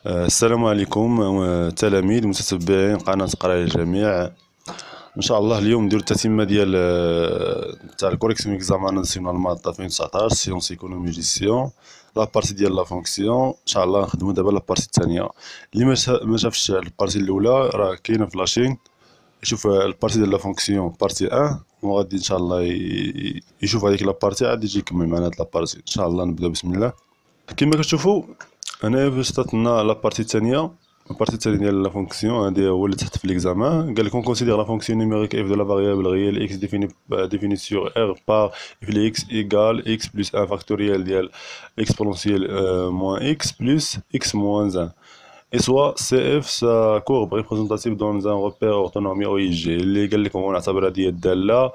السلام عليكم تلاميذ متتبعين قناة قراية الجميع. ان شاء الله اليوم نديرو التتمة ديال تاع الكوريكسيون اكزامان ناسيونال ماطا 2019 سيونس ايكونومي جيستيون لابارتي ديال لا فونكسيون. ان شاء الله نخدمو دابا لابارتي الثانية. اللي ما شافش البارتي الاولى راه كاينه في لاشين، يشوف البارتي ديال لا فونكسيون بارتي 1 وغادي ان شاء الله يشوف هذيك لابارتي عاد يجي يكمل معنا هاد لابارتي. ان شاء الله نبداو بسم الله. كما كتشوفوا هنايا فاش عطاتنا لابارتي الثانيه، البارتي الثانيه ديال لا فونكسيون هادي هو اللي تحت في ليكزامان. قال لكم كونسيدير لا فونكسيون نيميريك اف دو لا فاريابل ريال اكس ديفيني سور ار بار اف لي اكس ايكال اكس بلس 1 فاكتوريال ديال اكسبونونسيال موان اكس بلس اكس موان 1 et soit CF sa courbe représentative dans un repère orthonormé OIG اللي قال لكم هو نعتبر هذه الداله،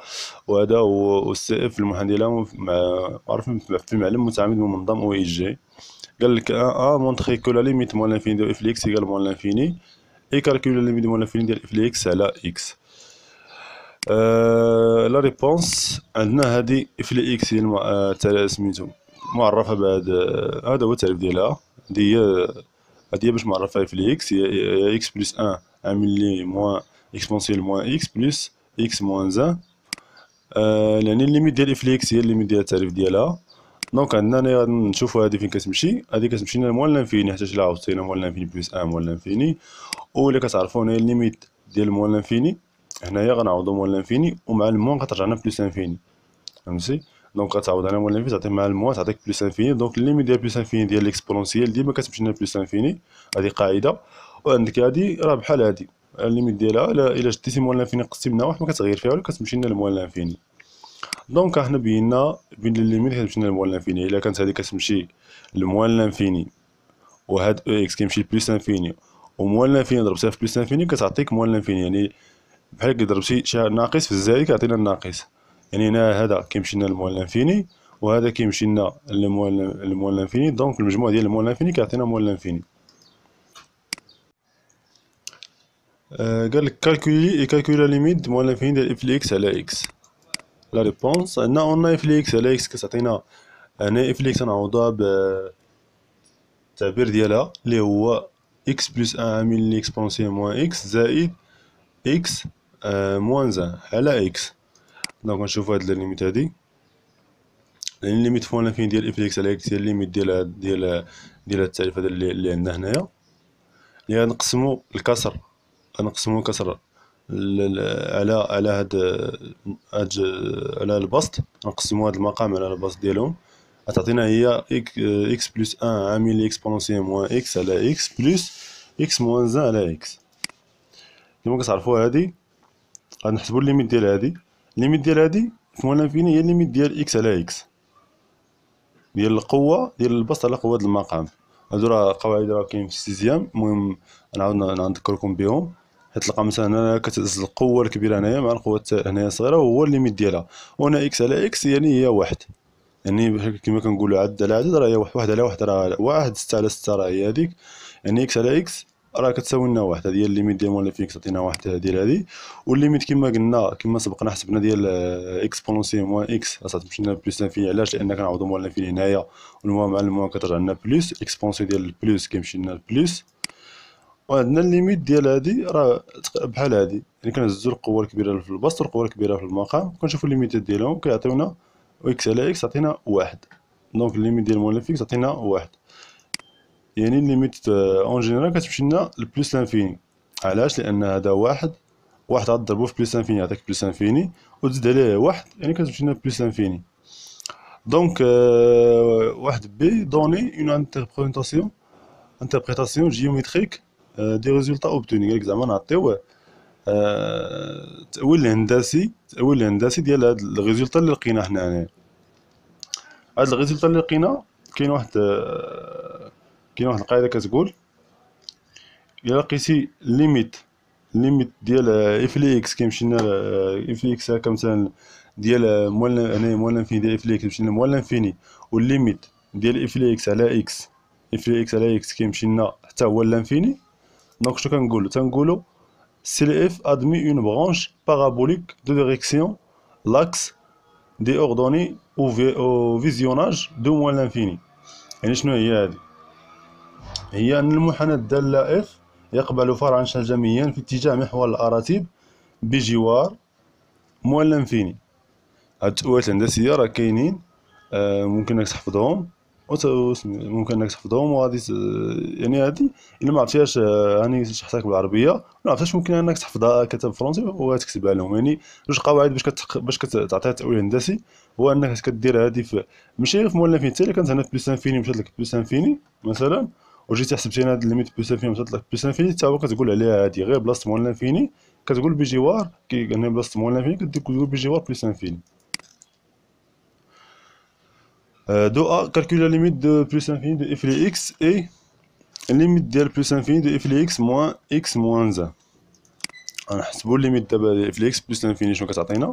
وهذا هو السي اف المحدده معروف في معلم متعامد منظم او اي جي. قال لك مونطري كو لا ليميت موان لانفيني ديال اف اكس ايكال موان لانفيني اي كالكول لا ليميت موان لانفيني ديال اف اكس على اكس. لا ريبونس عندنا هذه اف اكس هي سميتو معرفه بهذا، هذا هو التعريف ديالها. هذه باش معرفها اف اكس هي اكس بلس 1 عامل لي موان اكسبونسيال موان اكس بلس اكس موان 1. يعني الليميت ديال اف اكس هي الليميت ديال التعريف ديالها. دونك عندنا غادي نشوفوا هذه فين كتمشي، هذه كتمشي لنا موان لانفيني حيت لا عاوتاني موان لانفيني بلس 1 موان لانفيني. ولا كتعرفوا هنا الليميت ديال موان لانفيني، هنايا غنعوضو موان لانفيني ومع الموان كترجعنا بلس انفيني، فهمتي؟ دونك غتعوض على موان لانفيني تعطي مع الموان تعطيك بلس انفيني. دونك الليميت ديال بلس انفيني ديال ليكسبونونسيال ديما كتمشي لنا بلس انفيني، هذه قاعده. وعندك هذه راه بحال هذه الليميت ديالها الا شديتي موان لانفيني قسمتي منها واحد ما كتغير فيها ولا كتمشي لنا لموان لانفيني. دونك حنا بينا بين الليميت كتمشي لموان لانفيني، الا كانت هذه كتمشي لموان لانفيني وهاد او اكس كيمشي لبلس انفيني وموان لانفيني ضربتها في بلس انفيني كتعطيك موان لانفيني، يعني بحال كي ضربتي شي ناقص في الزائد كيعطينا الناقص. يعني هنا هذا كيمشي لنا لموان لانفيني وهذا كيمشي لنا لموان لانفيني، دونك المجموع ديال الموان لانفيني كيعطينا موان لانفيني. قال لك كالكولي لا ليميت موان لانفيني ديال اف اكس على اكس. لا ريبونس عندنا اون اف اكس على اكس كتعطينا هنا اف اكس نعوضها بالتعبير ديالها اللي هو اكس بلس 1 عامل لي اكسبونسيال موان اكس زائد اكس موان 1 على اكس. دونك نشوفو هاد الليميت هادي، لان الليميت فوق لانفيني ديال اف اكس على اكس هي الليميت ديال التعريف هذا اللي عندنا هنايا. اللي غنقسمو الكسر على هاد على البسط، نقسمو هاد المقام على البسط ديالهم. غتعطينا هي اكس بلس 1 عامل لي اكسبونونسيال موان اكس على اكس بلس اكس موان 1 على اكس. كما كتعرفوا هادي غنحسبو الليميت ديال هادي، الليميت ديال هادي في موان لانفيني هي الليميت ديال اكس على اكس ديال القوه ديال البسط على قوه المقام. هادو راه قواعد راه كاين في السيزيام، المهم نعاود نذكركم بهم. حيت تلقى مثلا هنا كتهز القوه الكبيره هنايا مع القوه هنايا الصغيره وهو الليميت ديالها. وهنا اكس على اكس يعني هي واحد، يعني كما كنقولوا عد على عدد راه هي واحد على واحد، راه واحد 6 على 6 راه هي هذيك. يعني اكس على اكس راه كتساوي لنا واحد، هذه هي الليميت ديال موان فيكس تعطينا واحد ديال هذه. والليميت كما قلنا كما سبقنا حسبنا ديال اكسبونونسيال موان اكس غتمشي لنا بلس انفيني. علاش؟ لان كنعوضو موان انفيني هنايا والموان مع الموان كترجع لنا بلس، اكسبونسي ديال البلس كيمشي لنا بلس. وعندنا الليميت ديال هادي راه بحال هادي، يعني كنهزو القوه الكبيره في البسط والقوه الكبيره في المقام كنشوفو الليميتات ديالهم كيعطيونا اكس على اكس تعطينا واحد. دونك الليميت ديال موان فيكس تعطينا واحد، يعني الليميت اون جينيرال كتمشي لنا لبلس لانفيني. علاش؟ لان هذا واحد غتضربو في بلس انفيني يعطيك بلس انفيني وتزيد عليه واحد يعني كتمشي لنا بلس انفيني. دونك واحد بي دوني اون انتربريتاسيون جيومتريك دي ريزولتا اوبتوني. قالك زعما نعطيوه تأويل هندسي ديال هاد الريزولتا اللي لقينا حنا هنا. هاد الريزولتا اللي لقينا كاين واحد القاعده كتقول الا لقيتي ليميت ديال اف لي اكس كيمشي لنا اف لي اكس هكا مثلا ديال موان هنا موان لانفيني ديال اف لي اكس كيمشي لنا موان لانفيني، والليميت ديال اف لي اكس على اكس كيمشي لنا حتى هو لانفيني. دونك شنو تنقولوا سي لي اف ادمي اون برانش بارابوليك دو ديريكسيون لاكس دي اوردوني او فيزيوناج دو موان لانفيني. يعني شنو هي هادي؟ هي أن المنحنى الدالة اف يقبل فرعا شجميا في اتجاه محور الأراتب بجوار مولى انفيني. هاد التأويلات الهندسية راه كاينين، ممكن انك تحفظهم ممكن انك تحفظهم وغادي يعني هادي الا ما عرفتيهاش راني شرحتها لك بالعربيه، ما عرفتهاش ممكن انك تحفظها كتب فرونسي وتكتبها لهم. يعني جوج قواعد باش كتعطيها تأويل هندسي. هو انك كدير هادي في ماشي في مولين فين، حتى الا كانت هنا في بلس انفيني مشات لك بلس انفيني مثلا، وجيتي حسبتي هنا هاد الليميت بلس انفيني مشات لك بلس انفيني، حتى هو كتقول عليها هادي غير بلاصه مولين انفيني كتقول بجوار يعني بلاصه مولين انفيني كتقول بجوار بلس انفيني. دو A calcule la limite de plus infini de f de x et limite ديال plus infini de f de x moins x moins 1. غنحسبو الليميت دابا ديال f de x plus infini شنو كتعطينا.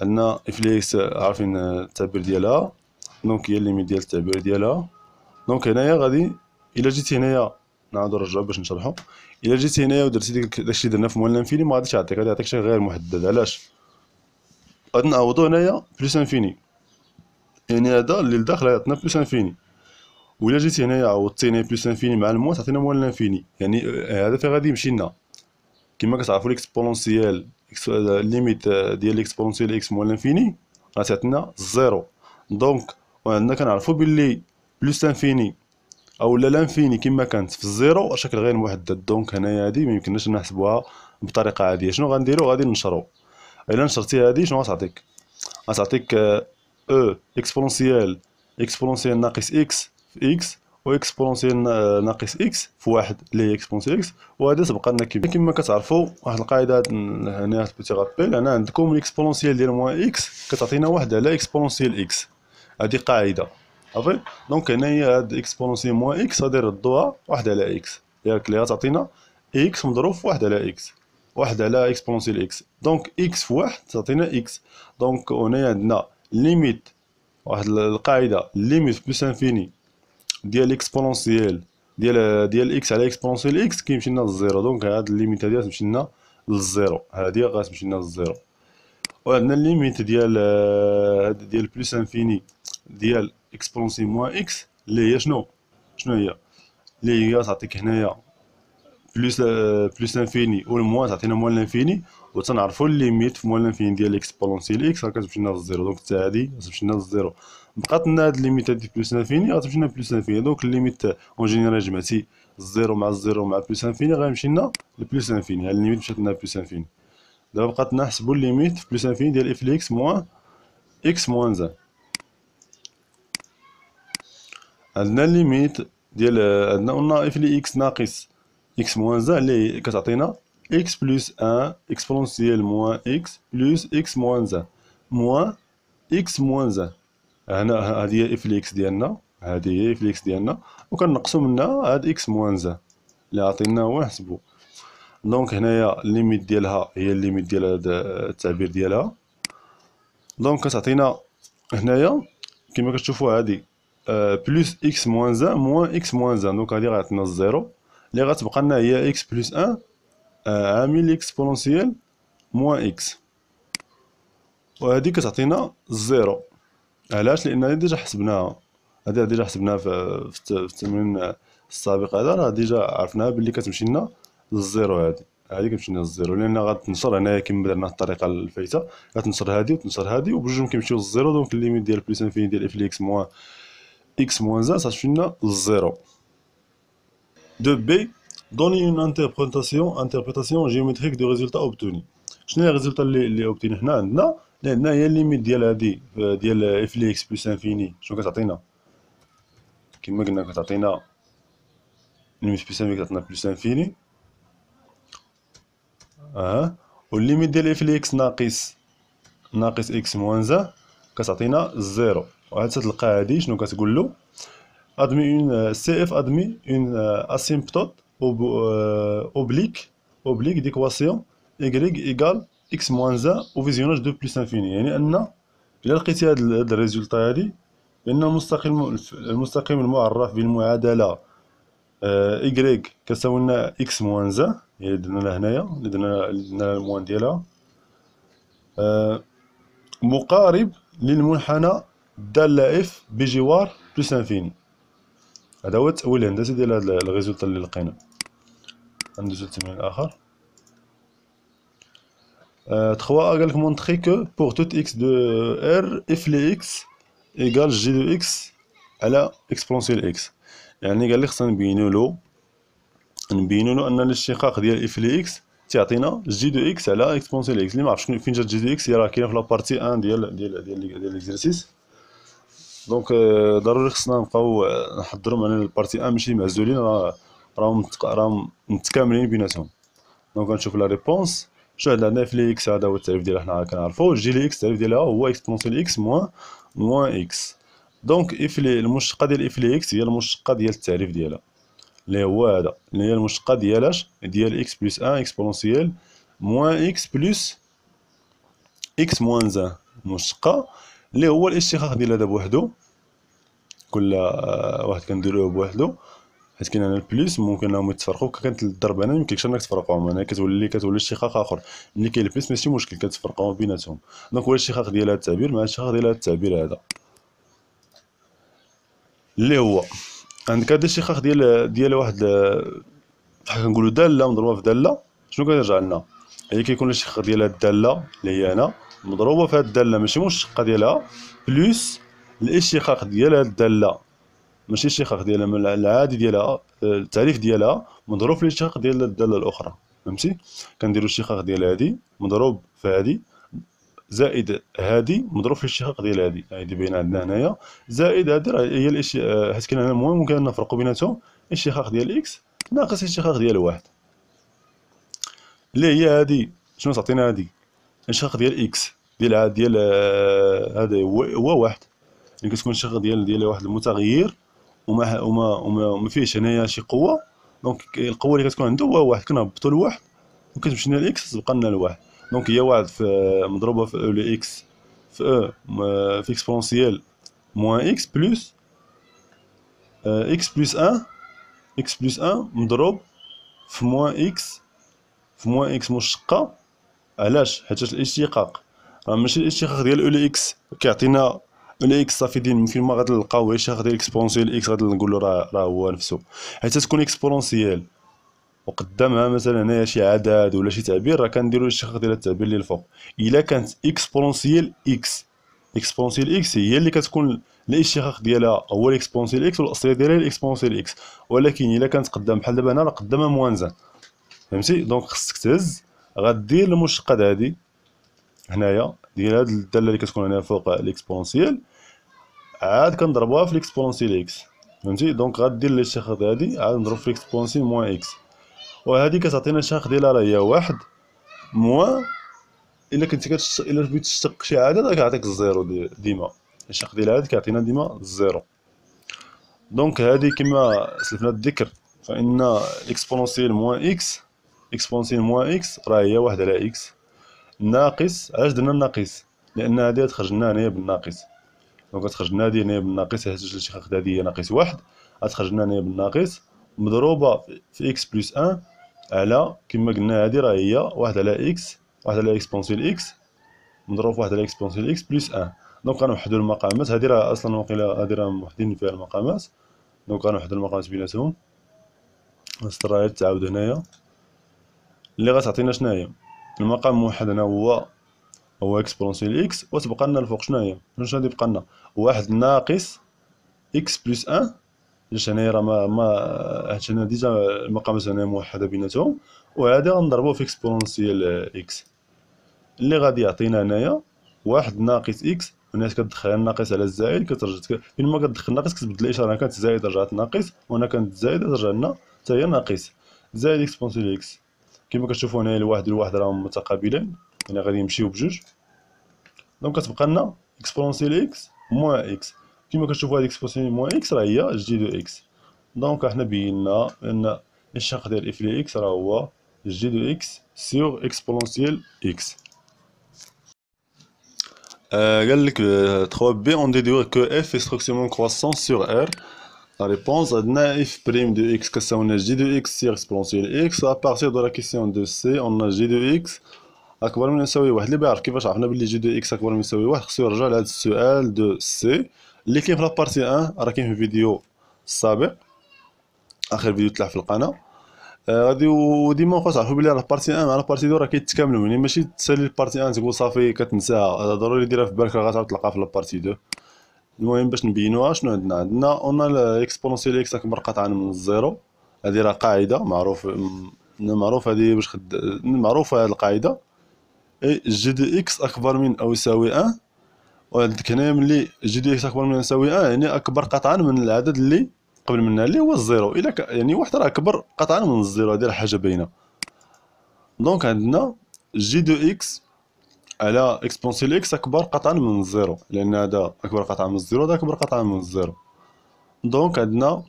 عندنا f de x عارفين التعبير ديالها، دونك هي الليميت ديال التعبير ديالها. دونك هنايا غادي الا جيتي هنايا نعاودو نرجعو باش نشرحو. الا جيتي هنايا ودرتي داكشي اللي درنا في موال الانفيني ما غاديش يعطيك، غادي يعطيك شي غير محدد. علاش؟ غادي نعوضو هنايا بلس انفيني، يعني هذا اللي لداخل غيعطينا بلس انفيني. وإلا جيتي هنايا عوضتيني بلس انفيني مع الموان تعطينا موان لانفيني. يعني هذا فين غادي يمشي لنا. كما كتعرفوا ليكسبونونسيال ليميت ديال ليكسبونونسيال اكس موان لانفيني غتعطينا زيرو. دونك وعندنا كنعرفوا باللي بلس انفيني او لا لانفيني كما كانت في الزيرو شكل غير محدد. دونك هنايا هادي ما يمكنناش نحسبوها بطريقه عاديه. شنو غنديرو؟ غادي ننشرو. الا نشرتي هادي شنو غتعطيك؟ غتعطيك او اكسبونونسيال ناقص اكس في اكس و اكسبونونسيال ناقص اكس في واحد اللي هي اكسبونونسيال اكس، وهذا تبقى لنا كما كتعرفوا واحد القاعده هنا بيتي غابيل. هنا عندكم الاكسبونونسيال ديال موان اكس كتعطينا واحد على اكسبونونسيال اكس، هذه قاعده صافي. دونك هنايا هاد اكسبونونسيال موان اكس غادي نردوها واحد على اكس، ياك اللي غتعطينا اكس مضروب في واحد على اكس، واحد على اكسبونونسيال اكس. دونك اكس في واحد تعطينا اكس. دونك هنايا عندنا ليميت واحد القاعده ليميت بلس انفيني ديال اكسبونونسيال ديال اكس على اكسبونونسيال اكس كيمشي لنا للزيرو. دونك هاد الليميت هادي غتمشي لنا للزيرو، هادي غتمشي لنا للزيرو. وعندنا الليميت ديال بلس انفيني ديال اكسبونونسيال موان اكس اللي هي شنو هي؟ اللي هي تعطيك هنايا بلس انفيني والموان تعطينا موان لانفيني، وتنعرفوا الليميت في موان لانفيني ديال اكسبونونسيال اكس راه كتمشي لنا للزيرو. دونك حتى هادي غتمشي لنا للزيرو. بقات لنا هاد الليميت هادي بلس انفيني غتمشي لنا بلس انفيني. دونك الليميت اون جينيرال جمعتي الزيرو مع الزيرو مع بلس انفيني غيمشي لنا لبلس انفيني. هاد الليميت مشات لنا بلس انفيني. دابا بقات لنا نحسبوا الليميت في بلس انفيني ديال اف اكس موان اكس موان زان. عندنا الليميت ديال عندنا قلنا اف اكس ناقص اكس موان زان اللي كتعطينا اكس بلس ان اكسبونونسيال موان اكس بلس اكس موان زان موان اكس موان زان. هنا هادي هي اف اكس ديالنا، هادي هي اف اكس ديالنا، وكنقصو منها هاد اكس موان زان اللي عطينا هو نحسبو. دونك هنايا الليميت ديالها هي الليميت ديال هذا التعبير ديالها. دونك كتعطينا هنايا كما كتشوفوا هادي بلس اكس موان زان موان اكس موان زان. دونك هادي غتعطينا الزيرو. اللي غتبقى لنا هي اكس بلس ان عامل اكسبونونسيال موان اكس، وهادي كتعطينا الزيرو. علاش؟ لان هادي ديجا حسبناها، هادي ديجا حسبناها في التمرين السابق. هذا راه ديجا عرفناها باللي كتمشي لنا للزيرو. هادي كتمشي لنا للزيرو لان غتنشر هنايا كما درنا الطريقه الفايته، غتنشر هادي وتنشر هادي وبجوجهم كيمشيو للزيرو. دونك الليميت ديال بلس انفيني ديال اف اكس موان اكس موان زان غتمشي لنا للزيرو. دو بي دوني اون انتربريتاسيون جيومتريك دو ريزولتا اوبتوني. شنو هي الريزولتا اللي اوبتيني حنا عندنا؟ اللي عندنا هي الليميت ديال هادي ديال اف اكس بلس انفيني. شنو كتعطينا؟ كما قلنا كتعطينا ليميت بلس انفيني كتعطينا بلس انفيني والليميت ديال اف اكس ناقص اكس موان زان كتعطينا زيرو. وعاد تلقى هادي شنو كتقول له؟ admet une CF admet une asymptote oblique d'équation y égale x moins 1 au visionnage de plus infini. يعني أن إلا لقيتي هاد الريزولتا هادي بأن المستقيم المعرف بالمعادلة y كتساوي لنا x moins 1 اللي درنا لها هنايا اللي درنا الموان ديالها مقارب للمنحنى الدالة f بجوار plus infini. هذا هو التأويل الهندسي ديال هاد الريزولتا اللي لقينا. غندوزو للتمرين الآخر. 3 قالك montrer que pour tout x de R f les x égale g de x على exponentielle x. يعني قال لي خصنا نبينو له ان الاشتقاق ديال اف لي اكس تعطينا جي دو اكس على اكسبونسيال اكس. اللي ما عرفش فين جات جي دو اكس هي راه كاينه في لابارتي 1 ديال ليكزارسيس. دونك ضروري خصنا نبقاو نحضروا معنا البارتي 1 ماشي معزولين، راهم متكاملين بيناتهم. دونك غنشوف لا ريبونس. شنو عندنا اف لي اكس؟ هذا هو التعريف ديالها حنا كنعرفوا. جي لي اكس التعريف ديالها هو اكسبونسيال اكس موان اكس. دونك اف لي المشتقه ديال اف لي اكس هي المشتقه ديال التعريف ديالها اللي هو هذا، اللي هي المشتقه ديال ديال اكس بلس 1 اكسبونسيال موان اكس بلس اكس موان 1. المشتقه اللي هو الاشتقاق ديال هذا بوحدو، كل واحد كنديروه بوحدو، حيت كاين هنا البلس ممكن انهم يتفرقوا. كانت الضرب هنا ميمكنش انك تفرقهم، هنا كتولي اشتقاق اخر. ملي كاين البلس ماشي مشكل كتفرقوا بيناتهم. دونك هو الاشتقاق ديال هذا التعبير مع الاشتقاق ديال هذا التعبير هذا، اللي هو عندك هذا الاشتقاق ديال واحد بحال كنقولوا داله مضروبه في داله. شنو كيرجع لنا؟ هي كيكون الاشتقاق ديال هاد الداله اللي هي هنا مضروبه في هاد الداله ماشي مشتقه ديالها، بلس الاشتقاق ديال هاد الداله ماشي الاشتقاق ديالها العادي ديالها، التعريف ديالها مضروب في الاشتقاق ديال الداله الاخرى. فهمتي؟ كنديروا الاشتقاق ديال هادي مضروب في هادي زائد هادي مضروب في الاشتقاق ديال هادي باينه عندنا هنايا، زائد هادي راه هي حيت كاين هنا المهم ممكن نفرقوا بيناتهم. الاشتقاق ديال اكس ناقص الاشتقاق ديال واحد، اللي هي هادي. شنو تعطينا هادي؟ الاشتقاق ديال اكس ديال هذا هو واحد. يعني كتكون الاشتقاق ديال واحد المتغير وما فيهش هنايا شي قوه. دونك القوه اللي كتكون عنده هو واحد، كنهبطوا لواحد وكتمشي لنا الاكس تبقى لنا الواحد. دونك هي واحد في مضروبه في او لي اكس في في اكسبونسيال موان اكس بلس اكس بلس 1 اكس بلس 1 مضروب في موان اكس مشتقه. علاش؟ حيت الاشتقاق راه ماشي الاشتقاق ديال او لي اكس كيعطينا او لي اكس صافي دين فين ما غنلقاو الاشتقاق ديال اكسبونسيال اكس غادي نقولوا راه هو نفسه. حيت تكون اكسبونسيال وقدامها مثلا هنايا شي عدد ولا شي تعبير، راه كنديروا الاشتقاق ديال التعبير اللي الفوق. الا كانت اكسبونسيال اكس هي اللي كتكون الاشتقاق ديالها هو الاكسبونسيال اكس والاصليه ديالها الاكسبونسيال اكس. ولكن الا كانت قدام بحال دابا هنا راه قدامها موانزه. فهمتي؟ دونك خصك تهز، غدير المشتقه هادي هنايا ديال هاد الداله اللي كتكون هنا فوق الاكسبونسيال، عاد كنضربوها في الاكسبونسيال اكس. فهمتي؟ دونك غدير الاشتقاق هادي عاد نضرب في الاكسبونسيال موان اكس، وهادي كتعطينا الاشتقاق ديالها راه هي واحد موان. الا الا بغيتي تشتق شي عدد راه كيعطيك الزيرو ديما. الاشتقاق ديال هادي كيعطينا ديما الزيرو. دونك هادي كما سلفنا الذكر فان اكسبونسيال موان اكس راه هي واحد على اكس ناقص. علاش درنا الناقص؟ لان هادي تخرج لنا هنايا بالناقص. دونك غتخرج لنا هادي هنايا بالناقص حيت الاشتقاق هادي هي ناقص واحد، غتخرج لنا هنايا بالناقص مضروبه في اكس بلس 1 على كما قلنا هادي راه هي واحد على اكس، واحد على اكسبونسيال اكس مضروب في واحد على اكسبونسيال اكس بلس 1. دونك غنوحدو المقامات. هادي راه اصلا واقيلا هادي راه موحدين فيها المقامات. دونك غنوحدو المقامات بيناتهم. نسطر غير التعاود هنايا اللي غتعطينا شناهي المقام موحد هنا هو اكسبونسيال اكس، وتبقى لنا الفوق شناهي؟ شنو غادي يبقى لنا؟ واحد ناقص اكس بلس 1. علاش هنايا راه حيت هنا ديجا المقامات هنا موحده بيناتهم، وهذا غنضربوه في اكسبونسيال اكس اللي غادي يعطينا هنايا واحد ناقص اكس. الناس كتدخل الناقص على الزائد كترجع فين ما كتدخل ناقص كتبدل الاشاره، كانت زائد رجعت ناقص، وهنا كانت زائد ترجع لنا حتى هي ناقص زائد اكسبونسيال اكس. كما كتشوفوا هنايا الواحد والواحد راهم متقابلين، يعني غادي يمشيو بجوج. دونك كتبقى لنا اكسبونسيال اكس موان اكس. كما كتشوفوا هذيك اكسبونسيال موان اكس راه هي جي دو اكس. دونك حنا بينا ان الشق ديال اف لي اكس راه هو جي دو اكس سور اكسبونسيال اكس. قال لك 3 بي on déduit que f est strictement croissant sur R. La réponse عندنا f prime de x كتساوي g de x sur exponentielle x. À partir de la question de c on a g de x اكبر من يساوي واحد. اللي بيعرف كيفاش عرفنا بلي جي دو اكس اكبر من يساوي واحد خصو يرجع لهاد السؤال دو سي اللي كاين في لابارتي 1 راه كاين في الفيديو السابق. اخر فيديو تلاح في القناه. غادي وديما نبقاو تعرفوا بلي راه بارتي 1 مع بارتي 2 راه كيتكاملوا، يعني ماشي تسالي البارتي 1 تقول صافي كتنساها، ضروري ديرها في بالك، راه غتعاود تلقاها في البارتي 2. المهم باش نبينوها شنو عندنا اون الاكسبونونسيال اكس اكبر قطعا من الزيرو. هذه راه قاعده معروف هذه باش معروفه هذه القاعده. اي جي دي اكس اكبر من او يساوي 1. وعندك هنا ملي جي دي اكس اكبر من او يساوي 1 يعني اكبر قطعا من العدد اللي قبل منها اللي هو الزيرو. الا يعني واحد راه اكبر قطعا من الزيرو، هذه راه حاجه باينه. دونك عندنا جي دو اكس على اكسبونسيال اكس اكبر قطعا من الزيرو، لان هذا اكبر قطعا من الزيرو، هذا اكبر قطعا من الزيرو. دونك عندنا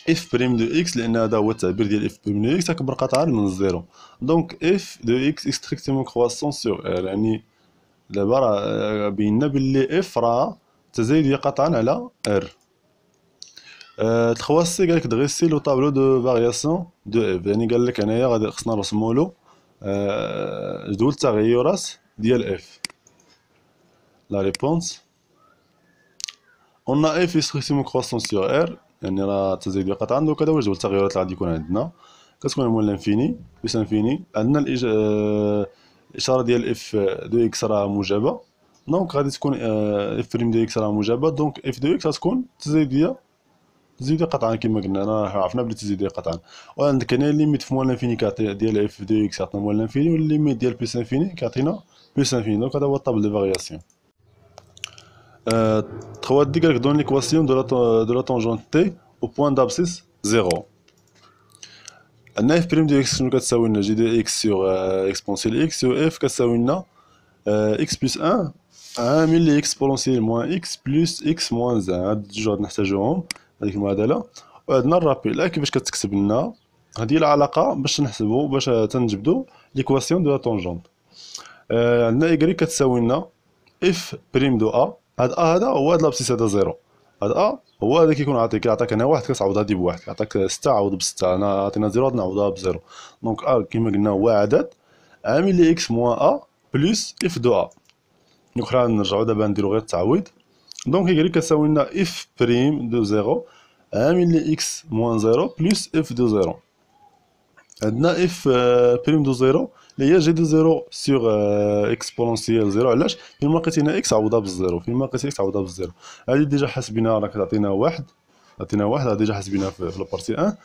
اف بريم دو اكس، لان هذا هو التعبير ديال اف بريم دو اكس اكبر قطعا من الزيرو. دونك اف دو اكس اكستريكتيمون كرواسون سور ار، يعني دابا راه بينا باللي اف راه تزايدية قطعا على ار. تخواسي قالك دغيسي لو طابلو دو فارياسيون دو اف، يعني قالك هنايا غادي خصنا نرسمولو جدول التغيرات ديال اف. لا ريبونس اون اف اكستريكتيمون كرواسون سور ار، يعني راه تزايدية قطعا. دوك هذا هو جدول التغيرات اللي غادي يكون عندنا. كتكون مول لانفيني بلس انفيني. عندنا الاشاره ديال اف دو اكس راه موجبه، دونك غادي تكون اف بريم دو اكس راه موجبه، دونك اف دو اكس غتكون تزايدية قطعا كما قلنا. انا عرفنا بلي تزايدية قطعا. وعندك هنا الليميت في موال لانفيني ديال اف دو اكس كيعطينا موال لانفيني، والليميت ديال بلس انفيني كيعطينا بلس انفيني. دونك هذا هو الطابل دو فارياسيون. تخوات دي قالك دون ليكواسيون دو لا طونجونت تي او بوان دابسيس زيرو. عندنا اف بريم دو اكس شنو كتساوي لنا؟ جي دو اكس سور اكسبونسيال اكس، و اف كتساوي لنا اكس بلس 1 عامل لي اكسبونسيال موان اكس بلس اكس موان زان. هاد الجوج غادي نحتاجوهم هذيك المعادله. وعندنا الرابيل كيفاش كتكتب لنا. هذه العلاقه باش نحسبوا باش تنجبدوا ليكواسيون دو لا طونجونت. عندنا ايكغيك كتساوي لنا اف بريم دو ا. هاد ا هذا هو هاد لابسيس هذا زيرو. هاد ا هو هذا كيكون يعطيك هنا واحد كتعوض هادي بواحد، يعطيك 6 عوض بستة. انا عطينا زيرو نعوضها بزيرو. دونك ا كيما قلنا هو عدد عامل لي اكس موان ا بلس اف دو ا. دونك راه نرجعو دابا نديرو غير التعويض. دونك ايكغيك كتساوي لنا اف بريم دو زيرو عامل لي اكس موان زيرو بلس اف دو زيرو. عندنا اف بريم دو زيرو اللي هي جي دو زيرو سيغ اكسبونونسيال زيرو. علاش؟ فين ما لقيتي هنا اكس عوضها بالزيرو، فين ما لقيتي اكس عوضها بالزيرو. هادي ديجا حاسبينها راه كتعطينا واحد، عطينا واحد. هادي ديجا حاسبينها في لابارتي 1.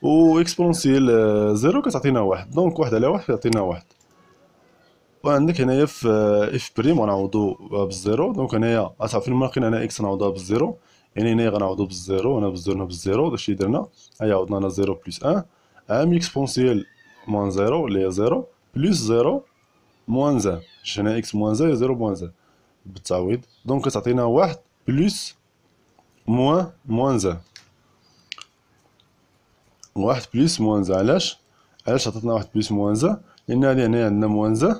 و اكسبونونسيال زيرو كتعطينا واحد، دونك واحد على واحد كتعطينا واحد. وعندك هنايا في اف بريم غنعوضو بالزيرو. دونك هنايا غتعرف فين ما لقينا هنا اكس غنعوضها بالزيرو، يعني هنايا غنعوضو بالزيرو، هنا بالزيرو هنا بالزيرو. داكشي درنا. هيا عوضنا هنا زيرو بلس 1 عامل اكسبونسيال موان زيرو اللي هي زيرو بلس زيرو موان زان. شفت هنا اكس موان زان هي زيرو موان زان بالتعويض. دونك كتعطينا واحد بلس موان زان. واحد بلس موان زان. علاش عطاتنا واحد بلس موان زان؟ لان هادي هنايا عندنا موان زان،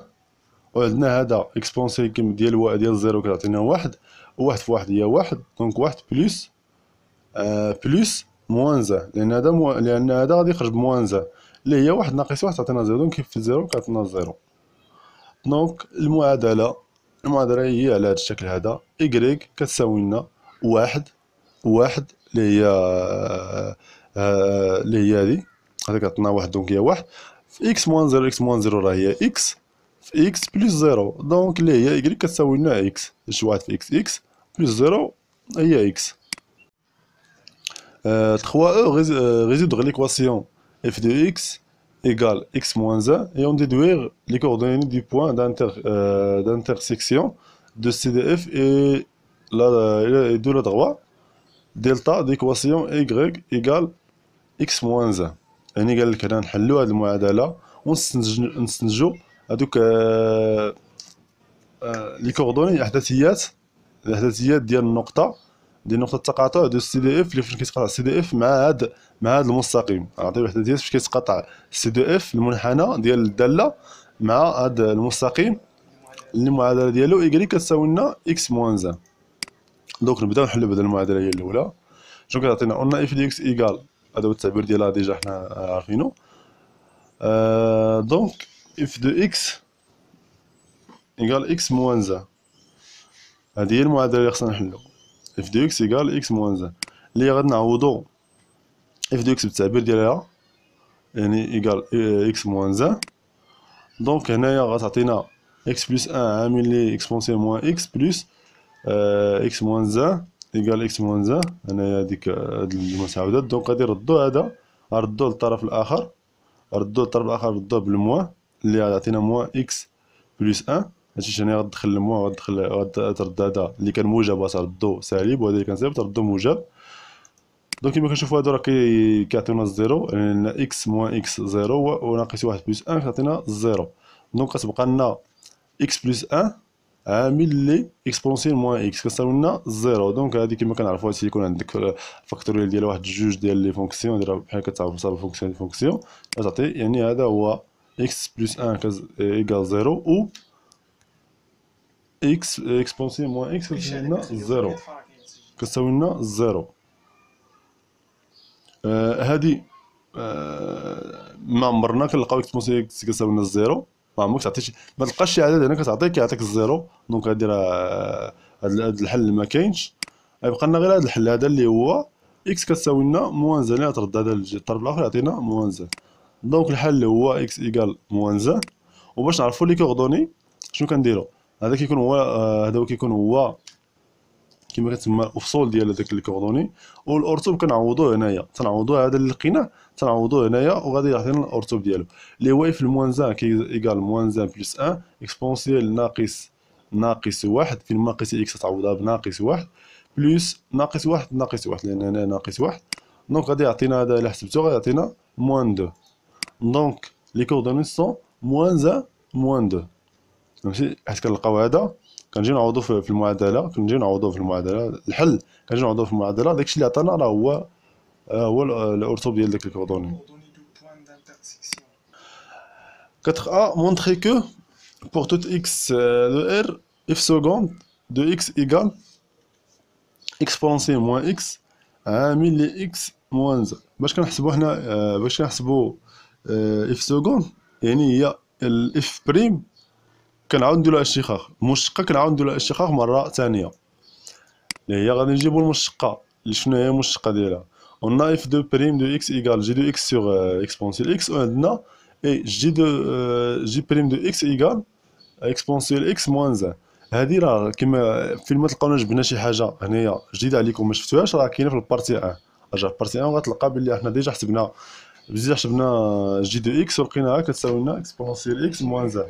وعندنا هذا اكسبونسيال ديال زيرو كتعطينا واحد، وواحد في واحد هي واحد. دونك واحد بلس بلس موان زان، لان هذا غادي يخرج بموان زان اللي هي واحد ناقص واحد تعطينا زيرو. دونك كيف في زيرو كتعطينا زيرو. دونك المعادله هي على هذا الشكل هذا. إيكغيك كتساوي لنا واحد اللي هي هادي كتعطينا واحد. دونك هي واحد في اكس موان زيرو. اكس موان زيرو راه هي اكس في اكس بلس زيرو، دونك اللي هي إيكغيك كتساوي لنا اكس. واحد في اكس بلس زيرو هي اكس. 3e résoudre l'équation f de x égale x moins 1 et en déduire les coordonnées du point d'intersection de CDF et de la droite delta d'équation y égale x moins 1. يعني قال لك هنا نحلو هاد المعادلة ونستنتجو هادوك لي كوردوني الاحداثيات ديال النقطة التقاطع ديال السي دي اف. اللي فاش كيتقاطع السي دي اف مع هاد المستقيم. نعطيو الاحداثيات فاش كيتقاطع السي دي اف المنحنى ديال الدالة مع هاد المستقيم اللي المعادلة ديالو إيكغيك كتساوي لنا اكس موان زان. دونك نبداو نحلو بهاد المعادلة هي الأولى. شنو كتعطينا؟ قلنا اف دي اكس ايكال، هذا هو التعبير ديالها ديجا حنا عارفينو. دونك اف دو اكس ايكال اكس موان زان. هادي هي المعادلة اللي خصنا نحلو. اف دو اكس ايكال اكس موان زان اللي غادي نعوضو اف دو اكس بالتعبير ديالها يعني ايكال اكس موان 1. دونك هنايا غتعطينا اكس بلس ان عامل لي اكسبونسيال موان اكس بلس اكس موان 1 ايكال اكس موان 1. هنايا هاديك هاد المساعدات. دونك غادي نردو هذا، نردوه للطرف الاخر، ردوه بالموان اللي غتعطينا موان اكس بلس ان. هادشي يعني غتدخل الموان غترد هذا اللي كان موجب غتردو سالب، وهذا اللي كان سالب تردو موجب. دونك كيما كنشوفو هادو راه كيعطيونا الزيرو، يعني اكس موان اكس زيرو وناقص واحد بلس ان كيعطينا زيرو. دونك كتبقى لنا اكس بلس ان عامل لي اكسبونسيال موان اكس كتساوي لنا زيرو. دونك هادي كيما كنعرفو هادشي يكون عندك فاكتوريال ديال واحد جوج ديال لي فونكسيون ديال بحال كتعرف تصاوب فونكسيون دي فونكسيون كتعطي، يعني هذا هو اكس بلس ان ايكال زيرو و اكس اكسبونسيال موان اكس كتساوي لنا زيرو، كتساوي لنا زيرو. هادي ما عمرنا كنلقاو اكسبونسيال اكس كتساوي لنا الزيرو، ما عمرك تعطي ما تلقاش شي عدد هنا كيعطيك الزيرو. دونك هادي راه هاد الحل ما كاينش. غيبقى لنا غير هاد الحل هذا اللي هو اكس كتساوي لنا موان زان، اللي ترد هذا الطرف الاخر يعطينا موان زان. دونك الحل هو اكس ايكال موان زان. وباش نعرفو لي كوردوني شنو كنديرو، هذا كيكون هو هذا كيكون هو كما كتسمى الافصول ديال هذاك الكوردوني، والاورتوب كنعوضوه هنايا، تنعوضوه هذا اللي لقيناه تنعوضوه هنايا وغادي يعطينا الاورتوب ديالو اللي هو اف الموان زان كي ايكال موان زان بلس ان اكسبونسيال ناقص واحد، فين ناقص اكس تعوضها بناقص واحد بلس ناقص واحد لان هنا ناقص واحد. دونك غادي يعطينا هذا الا حسبتو غادي يعطينا موان دو. دونك لي كوردوني سون موان زان موان دو. فهمتي، حيت كنلقاو هذا كنجيو نعوضو في المعادله، الحل كنجيو نعوضو في المعادله، داكشي اللي عطانا راه هو الاورتوب ديال داك الكوردوني. 4a montrer que pour toute x de r f seconde de x égale exponentielle moins x عامل ل x moins 1. باش كنحسبو حنا باش كنحسبو f seconde يعني هي ال f بريم كنعاود نديرو لها اشتقاق، المشتقه كنعاود نديرو لها اشتقاق مره ثانيه اللي هي غادي نجيبو المشتقه اللي شنو هي المشتقه ديالها. قلنا اف دو بريم دو اكس ايكال جي دو اكس سور اكسبونسيال اكس، وعندنا اي جي بريم دو اكس ايكال اكسبونسيال اكس موان 1. هادي راه كيما فين ما تلقاونا جبنا شي حاجه هنايا جديده عليكم ما شفتوهاش راه كاينه في البارتي 1. رجع في البارتي 1 وغتلقى بلي حنا ديجا حسبنا جي دو اكس ولقيناها كتساوي لنا اكسبونسيال اكس موان 1.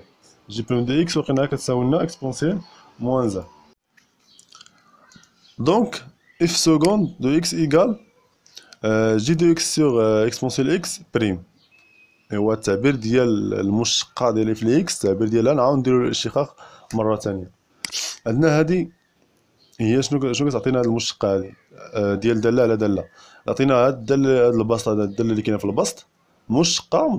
جي بريم دو اكس ولقيناها كتساوي لنا اكسبونسيال موان 1. دونك اف سكوند دو اكس ايكال جي دو اكس سور اكسبونسيال اكس بريم. ايوا التعبير ديال المشتقه ديال اف اكس التعبير ديالها نعاود نديرو الاشتقاق مره ثانيه. عندنا هادي هي شنو كتعطينا هاد المشتقه هادي ديال داله على داله. عطينا هاد الداله هاد البسط هاد الداله اللي كاينه في البسط مشتقه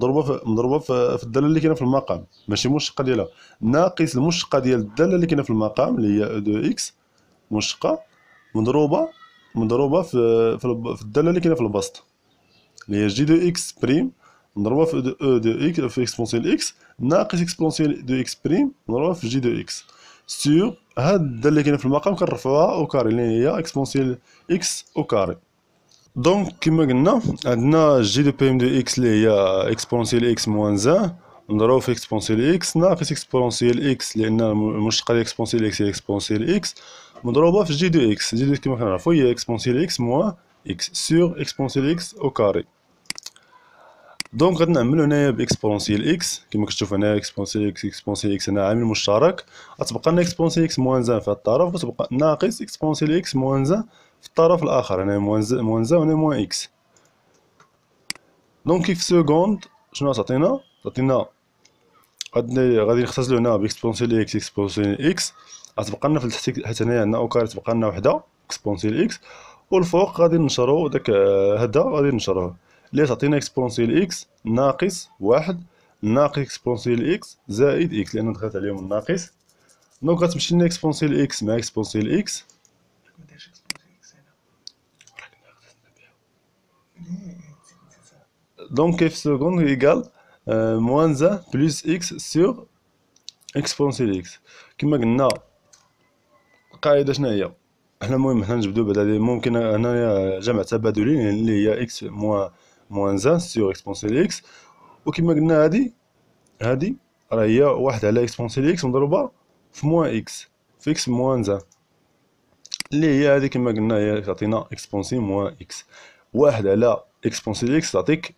مضروبه في الداله اللي كاينه في المقام، ماشي مشتقه ديالها ناقص المشتقه ديال الداله اللي كاينه في المقام اللي هي دو اكس مشتقه مضروبه في الداله اللي كاينه في البسط اللي هي جي دو اكس بريم مضروبه في او دو اكس في اكسبونسيال اكس ناقص اكسبونسيال دو اكس بريم مضروبه في جي دو اكس سور هاد الداله اللي كاينه في المقام كنرفعوها او كاري اللي هي اكسبونسيال اكس او كاري. دونك كما قلنا عندنا جي دو بي ام دو اكس اللي هي اكسبونسيال اكس موان 1 نضربو في اكسبونسيال اكس ناقص اكسبونسيال اكس لان المشتقه ديال اكسبونسيال اكس هي اكسبونسيال اكس مضروبه في جي دو اكس. جي دو كما كنعرفو هي اكسبونسيال اكس موان اكس سور اكسبونسيال اكس او كاري. دونك غادي نعملو هنايا باكسبونسيال اكس كما كتشوف هنا اكسبونسيال اكس هنا عامل مشترك، غتبقى لنا اكسبونسيال اكس موان 1 في هاد الطرف وتبقى ناقص اكسبونسيال اكس موان 1 في الطرف الاخر هنا موان 1 وهنا موان اكس. دونك في سكوند شنو تعطينا غادي نختزلو هنا باكسبونسيال اكس اكسبونسيال اكس غتبقى لنا في التحت حيت هنايا عندنا اوكار تبقى لنا وحده اكسبونسيال اكس، والفوق غادي نشرو داك هدا غادي نشروه اللي تعطينا اكسبونسيال اكس ناقص واحد ناقص اكسبونسيال اكس زائد اكس لان دخلت عليهم الناقص. دونك غتمشي لنا اكسبونسيال اكس مع اكسبونسيال اكس دونك كيف سكوند ايكال موان 1 بلس اكس سور اكسبونسيال اكس. كما قلنا القاعده شنو هي المهم حنا نجبدو بعدا ممكن هنايا جمع تبادلي اللي هي اكس موان زان سيغ اكسبونسيال اكس، وكما قلنا هادي راه هي واحد على اكسبونسيال اكس مضروبة في موان اكس في اكس موان زان، اللي هي هادي كما قلنا هي تعطينا اكسبونسي موان اكس. واحد على اكسبونسيال اكس تعطيك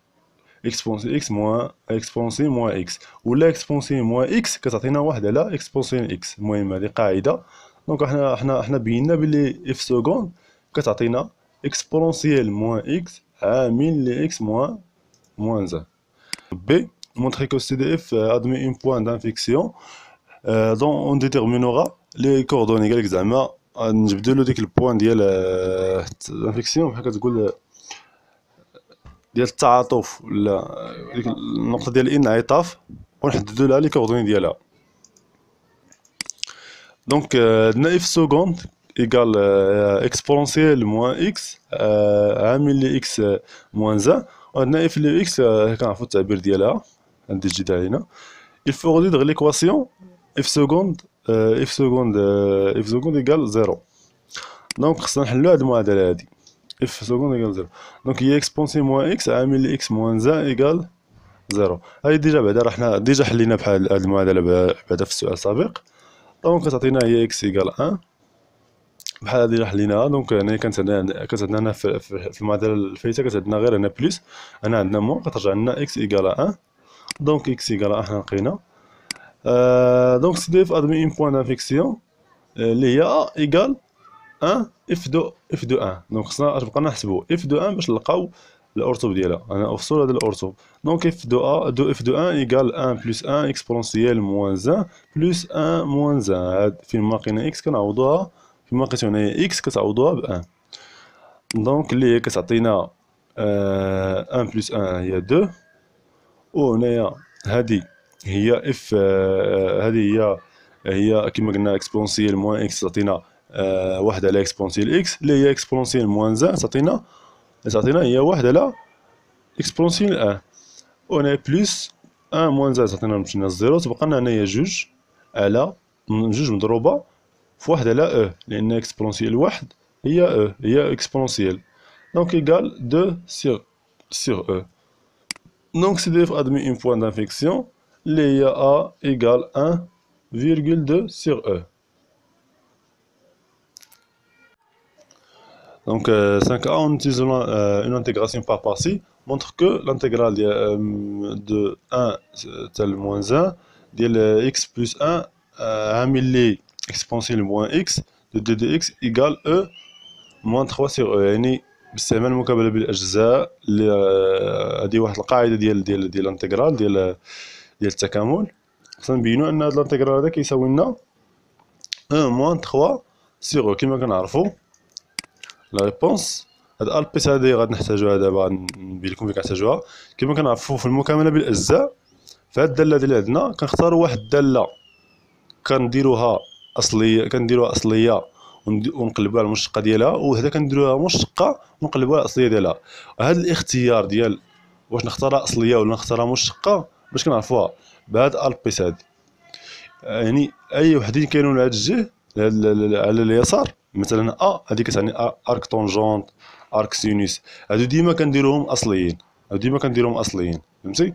اكسبونسي اكس موان اكسبونسي موان اكس، ولا اكسبونسي موان اكس كتعطينا واحد على اكسبونسي اكس. المهم هذه قاعده. دونك حنا بينا بلي اف سكوند كتعطينا اكسبونسيال موان اكس عامل ل اكس موان زان. بي montrer que CDF admet un point d'infection dont on déterminera les coordonnées قالك زعما نجبدولو ديك البوان ديال الانفيكسيون بحال كتقول ديال التعاطف ولا ديك النقطه ديال الانعطاف، ونحددو لها لي كوردوني ديالها. دونك عندنا اف سكوند ايكال اكسبونسيال موان اكس عامل ل اكس موان زان، وعندنا اف لو اكس كنعرفو التعبير ديالها عندي تجي علينا. il faut résoudre l'équation f seconde ايكال زيرو. دونك خصنا نحلو هاد المعادله هادي اف سكوند ايكال زيرو. دونك هي اكسبونسي موان اكس عامل ل اكس موان زان ايكال زيرو. هادي ديجا بعدا راه حنا ديجا حلينا بحال هاد المعادله بعدا في السؤال السابق. دونك كتعطينا هي اكس ايكال ان بحال هادي راه حليناها. دونك هنا كانت عندنا في المعادله الفايته كانت عندنا غير هنا بلس، هنا عندنا موان، كترجع لنا اكس ايكال ان. دونك اكس ايكال ان حنا لقينا. دونك سي دي اف ادمي ان بوان دانفيكسيون اللي هي ا ايكال ان اف دو ان. دونك خصنا بقينا نحسبو اف دو ان باش نلقاو الاورتوب ديالها. انا افصل هذا الاورتوب. دونك اف دو اف دو ان ايكال ان بلس ان اكسبونسيال موان زان بلس ان موان زان. هاد فين ما لقينا اكس كنعوضوها، فين ما لقيتو هنايا اكس كتعوضوها بان. دونك اللي هي كتعطينا ان بلس ان هي دو، وهنايا هادي هي اف هذه هي كما قلنا اكسبونسيال موان اكس تعطينا واحد على اكسبونسيال اكس، اللي هي اكسبونسيال موان زان تعطينا هي واحد على اكسبونسيال ان، وهنا بلس ان موان زان تعطينا مشينا زيرو، تبقى لنا هنايا جوج على جوج مضروبه في واحد على او، لان اكسبونسيال واحد هي او هي اكسبونسيال. دونك ايكال دو سيغ او. دونك سي دي اف ادمي ان بوان دانفيكسيون اللي هي a égale 1,2 sur E. Donc 5a, en utilisant une intégration par partie, montre que l'intégrale de 1 tel moins 1 de x plus 1 عامل exponentielle moins x de 2dx égale E moins 3 sur E. يعني باستعمال المكابلة بالأجزاء اللي هذه واحد القاعدة ديال الانتجرال ديال التكامل. خصنا نبينو ان هاد الانتيغرال هذا كيساوي لنا 1 موان 3 سيغ. كيما كنعرفو لا ريبونس هاد البيس هادي غادي نحتاجوها دابا، نبين لكم كيف كنحتاجوها. كيما كنعرفو في المكامله بالاجزاء، فهاد الداله اللي عندنا كنختاروا واحد الداله كنديروها اصليه ونقلبوها على المشتقه ديالها، وهذا كنديروها مشتقه ونقلبوها على الاصليه ديالها. هاد الاختيار ديال واش نختارها اصليه ولا نختارها مشتقه باش كنعرفوها بهاد البيس هادي. يعني اي وحدين كانوا لهاد الجهه على اليسار، مثلا هادي كتعني ارك طونجونت ارك سينوس، هادو ديما كنديروهم اصليين، فهمتي؟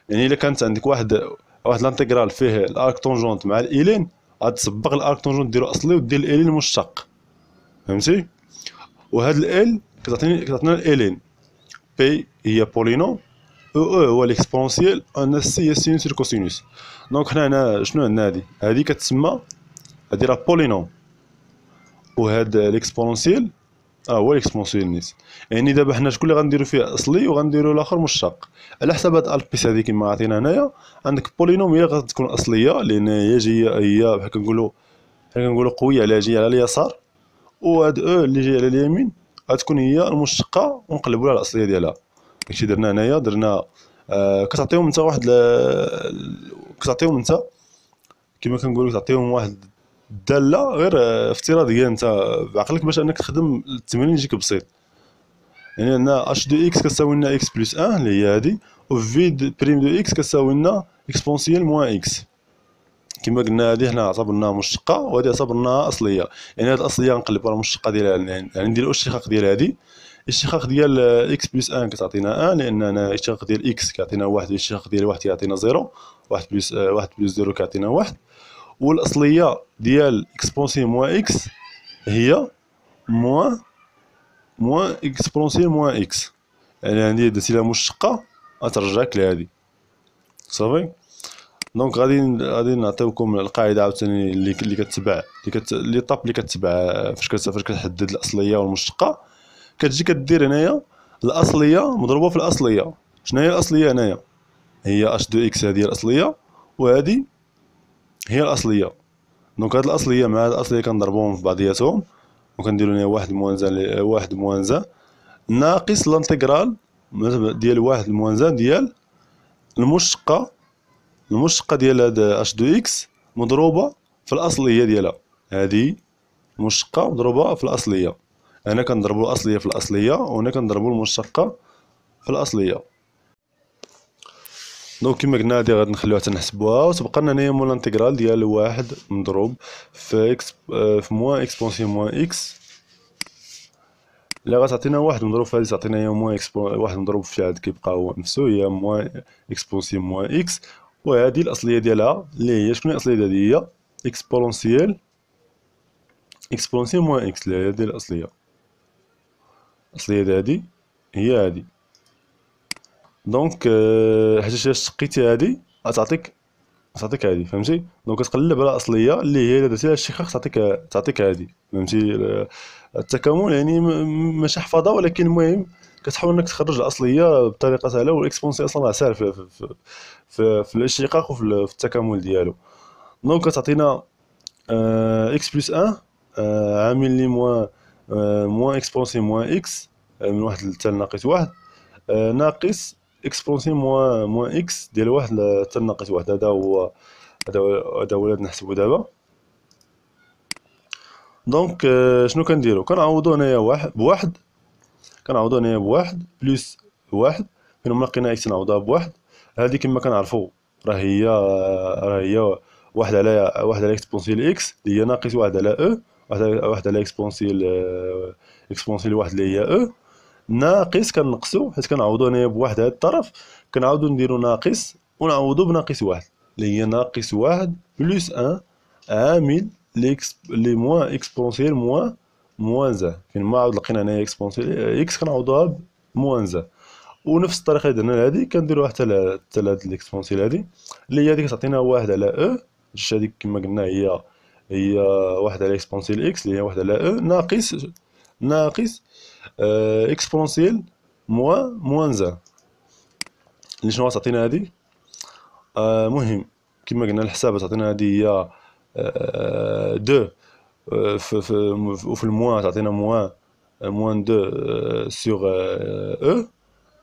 يعني الا كانت عندك واحد الانتيغرال فيه الارك طونجونت مع الالين، غتسبق الارك طونجونت ديرو اصلي ودير الالين مشتق، فهمتي؟ وهاد ال كتعطينا الالين. بي هي بولينوم، او هو ليكسبونسيال، ان سي هي سينوس الكوسينوس. دونك حنا هنا شنو عندنا؟ هادي كتسمى هادي راه بولينوم، وهاد ليكسبونسيال هو ليكسبونسيال نيس. يعني دابا حنا شكون اللي غنديرو فيه اصلي وغنديرو الاخر مشتق على حساب هاد البيس هادي. كيما عطينا هنايا عندك بولينوم هي غتكون اصليه لان هي جايه هي بحال كنقولوا قويه على جايه على اليسار، وهاد او اللي جايه على اليمين غتكون هي المشتقه ونقلبوها على الاصليه ديالها. داكشي درنا هنايا، درنا كتعطيهم انت واحد كتعطيهم انت كما كنقولوا تعطيهم واحد الداله غير افتراضيه انت بعقلك باش انك تخدم التمرين يجيك بسيط. يعني عندنا اش دو اكس كتساوي لنا اكس بلس 1 اللي هي هادي، و في بريم دو اكس كتساوي لنا اكسبونسيال موان اكس. كما قلنا هذه حنا اعتبرناها مشتقه وهذه اعتبرناها اصليه. يعني هذه الاصليه نقلبوا على المشتقه ديالها، يعني نديروا الاشتقاق ديال هذه. الاشتقاق ديال اكس بلس 1 كتعطينا 1 لان انا الاشتقاق ديال اكس كيعطينا 1، الاشتقاق ديال 1 كيعطينا 0، 1 بلس 0 كيعطينا 1. والاصليه ديال اكسبونسيون موان اكس هي موان اكسبونسيون موان اكس، يعني عندي درتي لها مشتقه غترجعك لهذه صافي. دونك غادي نعطيوكم القاعده عاوتاني اللي كتبع لي طاب اللي كتبع فاش كتحدد الاصليه والمشتقه. كتجي كدير هنايا الاصليه مضروبه في الاصليه. شنو هي الاصليه هنايا؟ هي اش دو اكس، هذه هي الاصليه وهذه هي الاصليه. دونك هاد الاصليه مع هاد الاصليه كنضربوهم في بعضياتهم وكنديروا هنا واحد موان زان واحد موان زان ناقص الانتغرال ديال واحد موان زان ديال المشتقه ديال هاد اش دو اكس مضروبه في الاصليه ديالها. هذه مشتقه مضروبه في الاصليه. هنا كنضربوا الاصليه في الاصليه وهنا كنضربوا المشتقه في الاصليه. دونك كما قلنا هادي غادي نخليوها حتى نحسبوها وتبقى لنا هنايا مول الانتغرال ديال واحد مضروب في اكس في موان اكسبونسيون موان اكس اللي غتعطينا واحد مضروب في هادي تعطينا هي موان واحد مضروب في هاد كيبقى هو نفسه هي موان اكسبونسيون موان اكس. وهذه الاصليه ديالها اللي هي شكون هي الاصليه ديالها؟ هي اكسبونسيون موان اكس اللي هي ديال الاصليه. الاصليه ديال هادي هي هادي. دونك حيت الا شقيتي هادي غتعطيك هادي، فهمتي؟ دونك كتقلب على الاصليه اللي هي الا درتي لها الاشتقاق تعطيك هادي، فهمتي؟ التكامل يعني ماشي حفاظه، ولكن المهم كتحاول انك تخرج الاصليه بطريقه سهله. والاكسبونسيون اصلا راه ساهل في الاشتقاق وفي التكامل ديالو. دونك كتعطينا اكس بلس 1 عامل لي موان اكسبونسيون موان اكس من واحد حتى ناقص واحد ناقص اكسبونسيون موان اكس ديال واحد حتى ناقص واحد. هذا هو اللي نحسبو دابا. دونك شنو كنديرو؟ كنعوضو هنايا بواحد، كنعوضو هنايا بواحد بلس واحد فين ما لقينا اكس نعوضوها بواحد. هادي كما كنعرفو راه هي واحد على اكسبونسيال اكس اللي هي ناقص واحد على او، واحد على اكسبونسيال واحد اللي هي او ناقص كنقصو حيت كنعوضو هنايا بواحد هاد الطرف كنعاودو نديرو ناقص ونعوضو بناقص واحد اللي هي ناقص واحد بلس ان عامل لي موان اكسبونسيال موان زان. فين ما عاود لقينا هنايا اكسبونسيال اكس كنعوضوها بموان زان. ونفس الطريقه اللي درنا لهادي كنديروها حتى لهاد الاكسبونسيال هادي اللي هي هادي كتعطينا واحد على او. هاديك كما قلنا هي واحد على اكسبونسيال اكس اللي هي واحد على او ناقص اكسبونسيال موان زان اللي شنو تعطينا هادي. مهم كما قلنا الحساب تعطينا هادي هي دو وفي الموان تعطينا موان دو سيغ او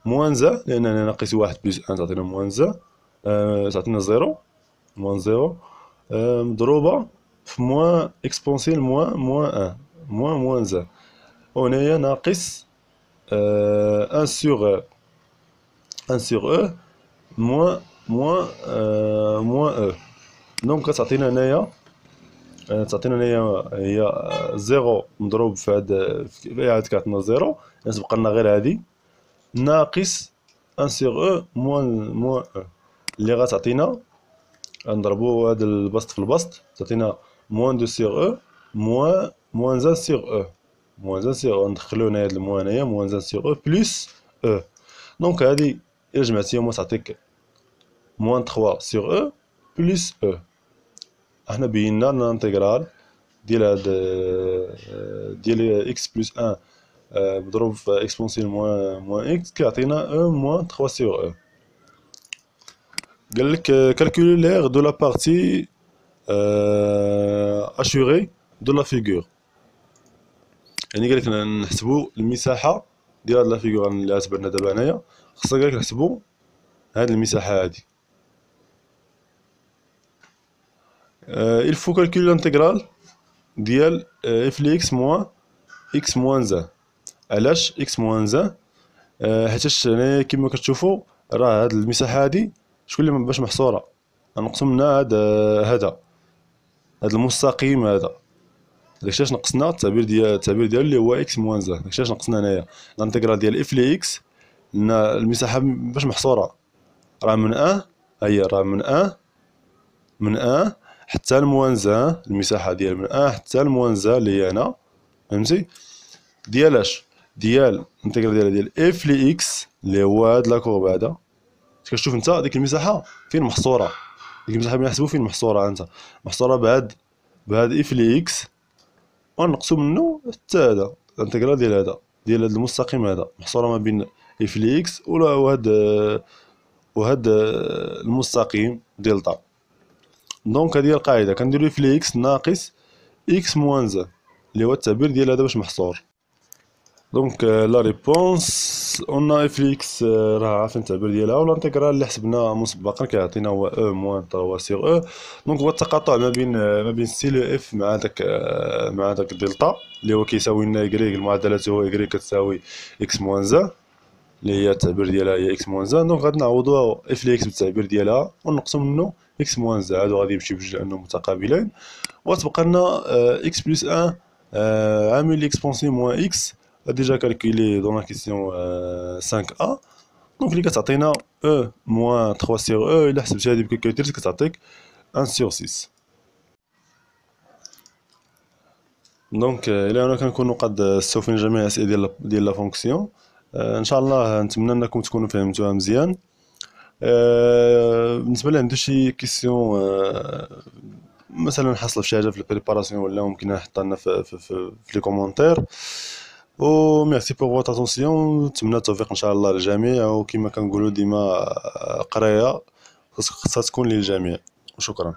موان زان لان انا ناقص واحد بلس ان تعطينا موان زان تعطينا زيرو موان زيرو مضروبه في موان اكسبونسيال موان ان موان زان. وهنايا ناقص ان سيغ او موان او. دونك كتعطينا هنايا هي زيرو مضروب في هاد عاد كتعطينا زيرو يعني تبقى لنا غير هادي ناقص ان سيغ او موان او اللي غتعطينا نضربو هاد البسط في البسط تعطينا موان دو سيغ او موان زان سيغ او ندخلو هنايا هاد الموان هنايا موان زان سيغ او بلس او. دونك هادي الا جمعتيهم تعطيك موان 3 سيغ او بلس او. احنا بينا الانتغرال ديال هاد ديال اكس بلس 1 مضروب في اكسبونسيال موان اكس كيعطينا او موان 3 سيغ او. قالك كالكولي لير دو لا بارتي اشوري دو لا فيغور. يعني قالك نحسبو المساحه ديال هاد لا فيغور اللي عتبرنا دابا هنايا. خصنا قالك نحسبو هاد المساحه هادي. il faut calculer l'intégrale ديال اف لي اكس موان زان. علاش اكس موان زان؟ حيتاش هنايا كما كتشوفوا راه هاد المساحه هادي شكون اللي باش محصوره غنقسم منها هذا هاد المستقيم هذا، داكشي علاش نقصنا التعبير ديالو اللي هو اكس موان زان، داكشي علاش نقصنا هنايا الانتيغرال ديال اف لي اكس. لنا المساحه باش محصوره راه من هي راه من حتى الموان زان، المساحه ديال من حتى الموان زان اللي هي هنا، فهمتي؟ ديال الانتيغرال ديال اف لي اكس اللي هو هاد لاكورب هذا. كتشوف انت ديك المساحه فين محصوره، ديك المساحه اللي نحسبوا فين محصوره انت، محصوره بهاد اف لي اكس، ونقصو منه حتى هذا الانتيغرال ديال هذا المستقيم هذا، محصوره ما بين اف لي اكس وهاد المستقيم دلتا. دونك هذه هي القاعده، كنديرو اف لي اكس ناقص اكس موان زان اللي هو التعبير ديال هذا باش محصور. دونك لا ريبونس قلنا اف لي اكس راه عارفين التعبير ديالها، والانتيغرال اللي حسبناه مسبقا كيعطينا هو او موان 3 سيغ او. دونك هو التقاطع ما بين سي لو اف مع داك دلتا اللي هو كيساوي لنا يكريك، المعادله هو يكريك كتساوي اكس موان زان اللي هي التعبير ديالها هي اكس موان زان. دونك غادي نعوضوا اف لي اكس بالتعبير ديالها ونقصوا منه اكس موان زان، هادو غادي يمشي بجوج لانهم متقابلين، وتبقى لنا اكس بلس 1 عامل اكسبونسيون موان اكس ديجا كالكولي دون لا كيسيون 5A. دونك اللي كتعطينا او موان 3 سيغ او، الا حسبتي هادي بكالكوليتير كتعطيك 1 سيغ 6. دونك الى هنا كنكونوا قد استوفينا جميع الاسئله ديال لا فونكسيون. ان شاء الله نتمنى انكم تكونوا فهمتوها مزيان. بالنسبه لي عندو شي كيسيون مثلا حاصله في شي حاجه في البريباراسيون، ولا ممكن نحطها لنا في لي كومونتير. و ميرسي بوغ فوتر اتونسيون، نتمنى التوفيق ان شاء الله للجميع، وكما كنقولوا ديما قرايه خاصها تكون للجميع، وشكرا.